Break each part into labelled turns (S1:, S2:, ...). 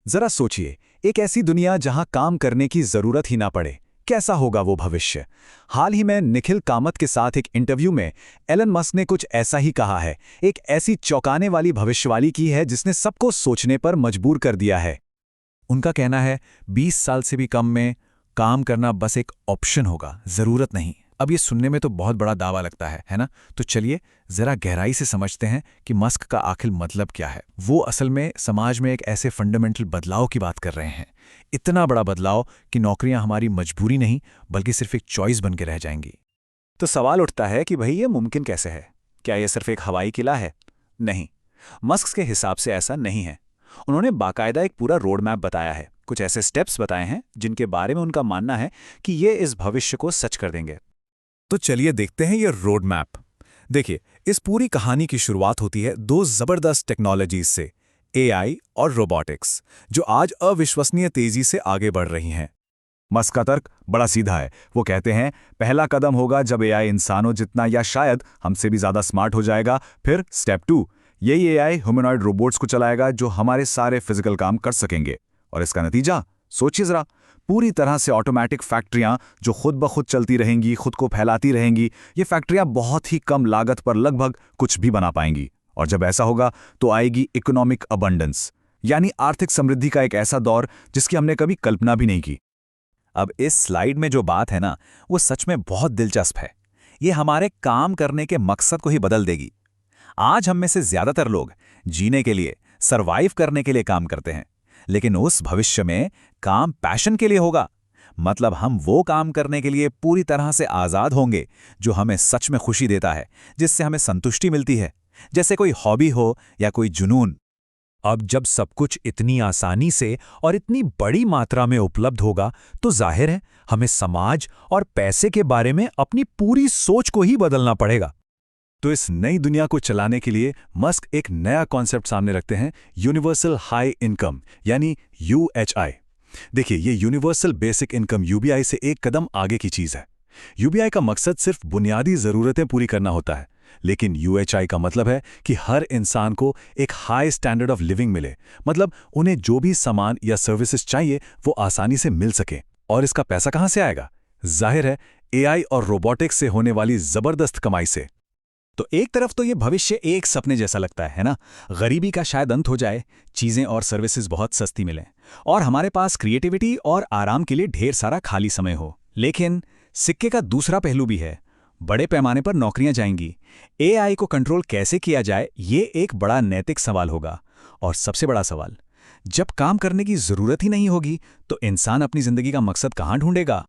S1: जरा सोचिए, एक ऐसी दुनिया जहां काम करने की जरूरत ही ना पड़े, कैसा होगा वो भविष्य। हाल ही में निखिल कामत के साथ एक इंटरव्यू में एलन मस्क ने कुछ ऐसा ही कहा है। एक ऐसी चौंकाने वाली भविष्यवाणी की है जिसने सबको सोचने पर मजबूर कर दिया है। उनका कहना है 20 साल से भी कम में काम करना बस एक ऑप्शन होगा, जरूरत नहीं। अब ये सुनने में तो बहुत बड़ा दावा लगता है ना? तो चलिए जरा गहराई से समझते हैं कि मस्क का आखिर मतलब क्या है। वो असल में समाज में एक ऐसे फंडामेंटल बदलाव की बात कर रहे हैं, इतना बड़ा बदलाव कि नौकरियां हमारी मजबूरी नहीं बल्कि सिर्फ एक चॉइस बन के रह जाएंगी। तो सवाल उठता है कि भाई ये मुमकिन कैसे है? क्या ये सिर्फ एक हवाई किला है? नहीं, मस्क के हिसाब से ऐसा नहीं है। उन्होंने बाकायदा एक पूरा रोड मैप बताया है, कुछ ऐसे स्टेप्स बताए हैं जिनके बारे में उनका मानना है कि ये इस भविष्य को सच कर देंगे। तो चलिए देखते हैं ये रोड मैप। देखिए, इस पूरी कहानी की शुरुआत होती है दो जबरदस्त टेक्नोलॉजीज से, एआई और रोबोटिक्स, जो आज अविश्वसनीय तेजी से आगे बढ़ रही हैं। मस्क का तर्क बड़ा सीधा है। वो कहते हैं पहला कदम होगा जब एआई इंसानों जितना या शायद हमसे भी ज्यादा स्मार्ट हो जाएगा। फिर स्टेप 2, यही एआई ह्यूमनॉइड रोबोट्स को चलाएगा जो हमारे सारे फिजिकल काम कर सकेंगे। और इसका नतीजा सोचिए जरा, पूरी तरह से ऑटोमेटिक फैक्ट्रियां जो खुद ब खुद चलती रहेंगी, खुद को फैलाती रहेंगी। ये फैक्ट्रियां बहुत ही कम लागत पर लगभग कुछ भी बना पाएंगी। और जब ऐसा होगा तो आएगी इकोनॉमिक अबंडेंस, यानी आर्थिक समृद्धि का एक ऐसा दौर जिसकी हमने कभी कल्पना भी नहीं की। अब इस स्लाइड में जो बात है ना, वो सच में बहुत दिलचस्प है। ये हमारे काम करने के मकसद को ही बदल देगी। आज हम में से ज्यादातर लोग जीने के लिए, सरवाइव करने के लिए काम करते हैं, लेकिन उस भविष्य में काम पैशन के लिए होगा। मतलब हम वो काम करने के लिए पूरी तरह से आजाद होंगे जो हमें सच में खुशी देता है, जिससे हमें संतुष्टि मिलती है, जैसे कोई हॉबी हो या कोई जुनून। अब जब सब कुछ इतनी आसानी से और इतनी बड़ी मात्रा में उपलब्ध होगा तो जाहिर है हमें समाज और पैसे के बारे में अपनी पूरी सोच को ही बदलना पड़ेगा। तो इस नई दुनिया को चलाने के लिए मस्क एक नया कॉन्सेप्ट सामने रखते हैं, यूनिवर्सल हाई इनकम यानी यूएचआई। देखिए, ये यूनिवर्सल बेसिक इनकम यूबीआई से एक कदम आगे की चीज है। यूबीआई का मकसद सिर्फ बुनियादी जरूरतें पूरी करना होता है, लेकिन यूएचआई का मतलब है कि हर इंसान को एक हाई स्टैंडर्ड ऑफ लिविंग मिले। मतलब उन्हें जो भी सामान या सर्विसेज चाहिए वो आसानी से मिल सके। और इसका पैसा कहां से आएगा? जाहिर है एआई और रोबोटिक्स से होने वाली जबरदस्त कमाई से। तो एक तरफ तो ये भविष्य एक सपने जैसा लगता है ना? गरीबी का शायद अंत हो जाए, चीजें और सर्विसेज बहुत सस्ती मिलें, और हमारे पास क्रिएटिविटी और आराम के लिए ढेर सारा खाली समय हो। लेकिन सिक्के का दूसरा पहलू भी है। बड़े पैमाने पर नौकरियां जाएंगी। एआई को कंट्रोल कैसे किया जाए, ये एक बड़ा नैतिक सवाल होगा। और सबसे बड़ा सवाल, जब काम करने की जरूरत ही नहीं होगी तो इंसान अपनी जिंदगी का मकसद कहां ढूंढेगा?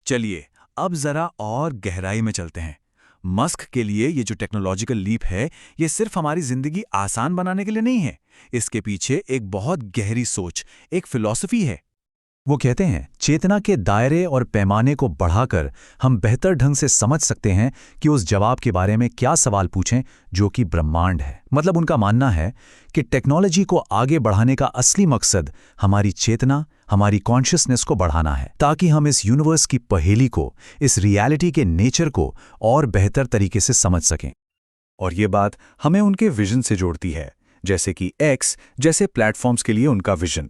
S1: चलिए अब जरा और गहराई में चलते हैं। मस्क के लिए ये जो टेक्नोलॉजिकल लीप है, ये सिर्फ हमारी जिंदगी आसान बनाने के लिए नहीं है। इसके पीछे एक बहुत गहरी सोच, एक फिलॉसफी है। वो कहते हैं चेतना के दायरे और पैमाने को बढ़ाकर हम बेहतर ढंग से समझ सकते हैं कि उस जवाब के बारे में क्या सवाल पूछें जो कि ब्रह्मांड है। मतलब उनका मानना है कि टेक्नोलॉजी को आगे बढ़ाने का असली मकसद हमारी चेतना, हमारी कॉन्शियसनेस को बढ़ाना है, ताकि हम इस यूनिवर्स की पहेली को, इस रियलिटी के नेचर को और बेहतर तरीके से समझ सकें। और ये बात हमें उनके विजन से जोड़ती है, जैसे कि एक्स जैसे प्लेटफॉर्म्स के लिए उनका विजन।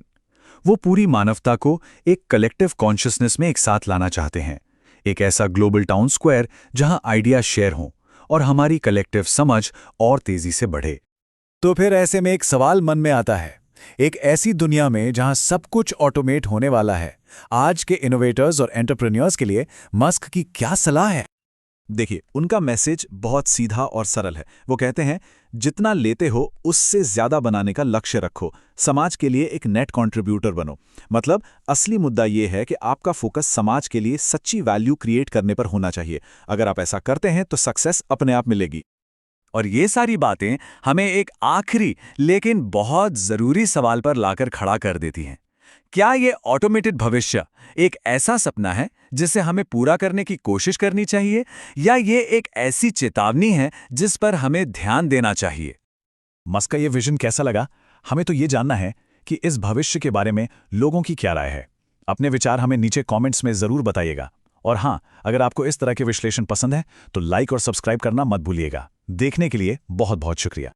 S1: वो पूरी मानवता को एक कलेक्टिव कॉन्शियसनेस में एक साथ लाना चाहते हैं। एक ऐसा ग्लोबल टाउन स्क्वायर जहां आइडिया शेयर हों और हमारी कलेक्टिव समझ और तेजी से बढ़े। तो फिर ऐसे में एक सवाल मन में आता है, एक ऐसी दुनिया में जहां सब कुछ ऑटोमेट होने वाला है, आज के इनोवेटर्स और एंटरप्रेन्योर्स के लिए मस्क की क्या सलाह है? देखिए, उनका मैसेज बहुत सीधा और सरल है। वो कहते हैं जितना लेते हो उससे ज्यादा बनाने का लक्ष्य रखो, समाज के लिए एक नेट कंट्रीब्यूटर बनो। मतलब असली मुद्दा ये है कि आपका फोकस समाज के लिए सच्ची वैल्यू क्रिएट करने पर होना चाहिए। अगर आप ऐसा करते हैं तो सक्सेस अपने आप मिलेगी। और ये सारी बातें हमें एक आखिरी लेकिन बहुत जरूरी सवाल पर लाकर खड़ा कर देती हैं। क्या ये ऑटोमेटेड भविष्य एक ऐसा सपना है जिसे हमें पूरा करने की कोशिश करनी चाहिए, या ये एक ऐसी चेतावनी है जिस पर हमें ध्यान देना चाहिए? मस्क का ये विजन कैसा लगा? हमें तो ये जानना है कि इस भविष्य के बारे में लोगों की क्या राय है। अपने विचार हमें नीचे कमेंट्स में जरूर बताइएगा। और हाँ, अगर आपको इस तरह के विश्लेषण पसंद है तो लाइक और सब्सक्राइब करना मत भूलिएगा। देखने के लिए बहुत बहुत शुक्रिया।